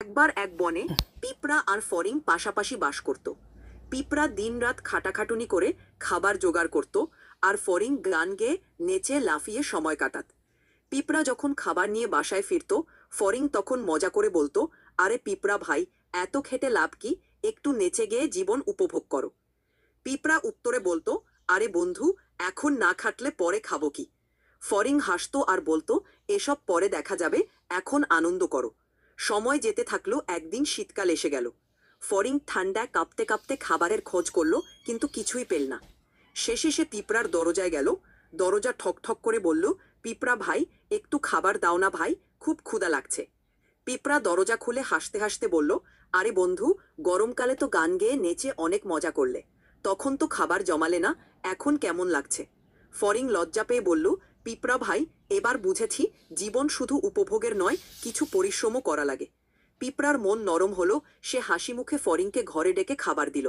একবার এক বনে পিঁপড়া আর ফড়িং পাশাপাশি বাস করত। পিঁপড়া দিনরাত খাটাখাটুনি করে খাবার জোগাড় করত, আর ফড়িং গান গেয়ে নেচে লাফিয়ে সময় কাটাত। পিঁপড়া যখন খাবার নিয়ে বাসায় ফিরত, ফড়িং তখন মজা করে বলতো, আরে পিঁপড়া ভাই, এত খেটে লাভ কি, একটু নেচে গিয়ে জীবন উপভোগ করো। পিঁপড়া উত্তরে বলতো, আরে বন্ধু, এখন না খাটলে পরে খাবো কি। ফড়িং হাসতো আর বলতো, এসব পরে দেখা যাবে, এখন আনন্দ করো। সময় যেতে থাকলো, একদিন শীতকাল এসে গেল। ফড়িং ঠান্ডায় কাঁপতে কাঁপতে খাবারের খোঁজ করলো, কিন্তু কিছুই পেল না। শেষে সে পিঁপড়ার দরজায় গেল। দরজা ঠক ঠক করে বলল, পিঁপড়া ভাই, একটু খাবার দাও না ভাই, খুব ক্ষুধা লাগছে। পিঁপড়া দরজা খুলে হাসতে হাসতে বলল, আরে বন্ধু, গরমকালে তো গান গেয়ে নেচে অনেক মজা করলে, তখন তো খাবার জমালে না, এখন কেমন লাগছে। ফড়িং লজ্জা পেয়ে বলল, পিঁপড়া ভাই, এবার বুঝেছি জীবন শুধু উপভোগের নয়, কিছু পরিশ্রমও করা লাগে। পিঁপড়ার মন নরম হলো, সে হাসি মুখে ফড়িংকে ঘরে ডেকে খাবার দিল।